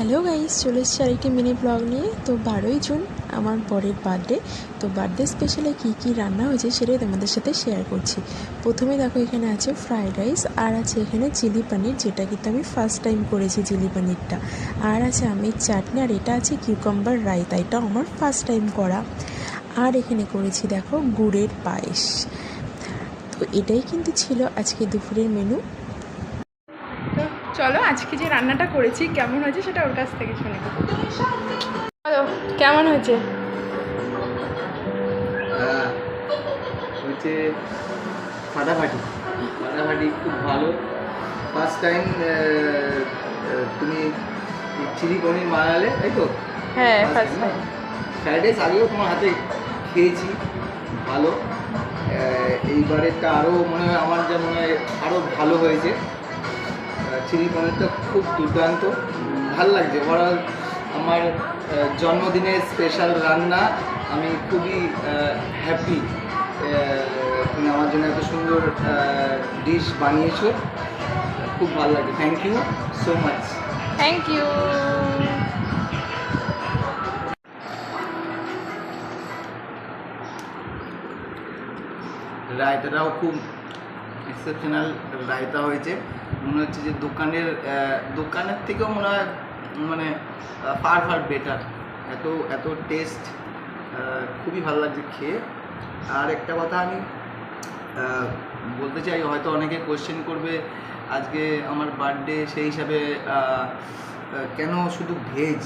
Hello guys, চলে এসেছি আরেকটি মিনি ব্লগ নিয়ে। তো 12ই জুন আমার বরের বার্থডে। তো বার্থডে স্পেশালে কী কী রান্না হয়েছে সেটাই তোমাদের সাথে শেয়ার করছি। প্রথমে দেখো, এখানে আছে ফ্রায়েড রাইস, আর আছে এখানে চিলি পনির, যেটা কিন্তু আমি ফার্স্ট টাইম করেছি চিলি পনিরটা। আর আছে আমের চাটনি, আর এটা আছে কিউকাম্বার রায়তা, এটা আমার ফার্স্ট টাইম করা। আর এখানে করেছি দেখো গুড়ের পায়েস। তো এটাই কিন্তু ছিল আজকে দুপুরের মেনু। তো চলো আজকে যে রান্নাটা করেছি কেমন হয়েছে সেটা ওর কাছ থেকে শুনে নেবো। বলো কেমন হয়েছে? হচ্ছে ফাটাফাটি ফাটাফাটি, খুব ভালো। ফার্স্ট টাইম তুমি চিলি পনির বানালে, তাই তো? হ্যাঁ, ফার্স্ট টাইম। ফ্রাইড রাইস আগেও তোমার হাতে খেয়েছি, ভালো। এইবারেরটা আরও মনে হয়, আমার যা মনে হয় আরও ভালো হয়েছে। চিলি পনিরটা খুব দুর্দান্ত, ভাল লাগছে। ওভারঅল আমার জন্মদিনের স্পেশাল রান্না, আমি খুবই হ্যাপি। তুমি আমার জন্য এত সুন্দর ডিশ বানিয়েছো, খুব ভালো লাগে। Thank you so much. Thank you. রায়তাটাও খুব এক্সেপশনাল রায়তা হয়েছে। মনে হচ্ছে যে দোকানের থেকেও মনে হয় মানে ফার বেটার। এত এত টেস্ট, খুবই ভালো লাগছে খেয়ে। আর একটা কথা আমি বলতে চাই, হয়তো অনেকে কোয়েশ্চেন করবে আজকে আমার বার্থডে, সেই হিসাবে কেন শুধু ভেজ।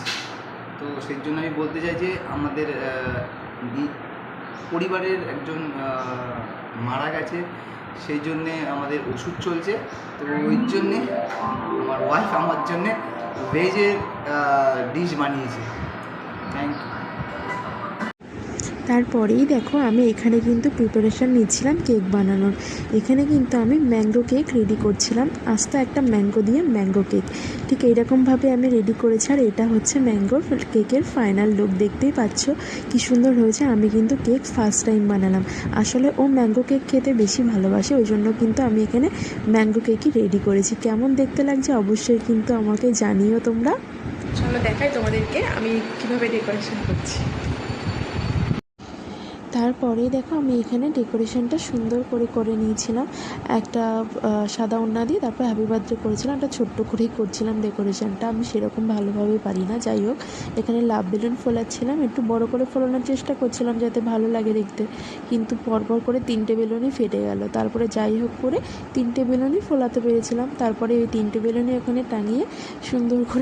তো সেই জন্য আমি বলতে চাই যে আমাদের পরিবারের একজন মারা গেছে, সেই জন্যে আমাদের ওষুধ চলছে। তো ওই জন্যে আমার ওয়াইফ আমার জন্যে ভেজের ডিশ বানিয়েছে। Thank you. তারপরেই দেখো, আমি এখানে কিন্তু প্রিপারেশান নিচ্ছিলাম কেক বানানোর। এখানে কিন্তু আমি ম্যাঙ্গো কেক রেডি করছিলাম, আস্ত একটা ম্যাঙ্গো দিয়ে ম্যাঙ্গো কেক। ঠিক এইরকমভাবে আমি রেডি করেছি। আর এটা হচ্ছে ম্যাঙ্গোর কেকের ফাইনাল লুক, দেখতেই পাচ্ছ কি সুন্দর হয়েছে। আমি কিন্তু কেক ফার্স্ট টাইম বানালাম। আসলে ও ম্যাঙ্গো কেক খেতে বেশি ভালোবাসে, ওই জন্য কিন্তু আমি এখানে ম্যাঙ্গো কেকই রেডি করেছি। কেমন দেখতে লাগছে অবশ্যই কিন্তু আমাকে জানিও তোমরা। চলো দেখাই তোমাদেরকে আমি কিভাবে ডেকোরেশন করছি। তারপরেই দেখো, আমি এখানে ডেকোরেশনটা সুন্দর করে নিয়েছিলাম। একটা সাদা ওড়না দিয়ে তারপর হ্যাপি বার্থডে করেছিলাম। একটা ছোট্ট করেই করছিলাম ডেকোরেশনটা, আমি সেরকম ভালোভাবে পারি না। যাই হোক, এখানে লাভ বেলুন ফোলাচ্ছিলাম, একটু বড় করে ফোলানোর চেষ্টা করছিলাম যাতে ভালো লাগে দেখতে, কিন্তু পরপর করে 3টে বেলুনই ফেটে গেল। তারপরে যাই হোক করে 3টে বেলুনই ফোলাতে পেরেছিলাম। তারপরে ওই 3টে বেলুনই ওখানে টাঙিয়ে সুন্দর করে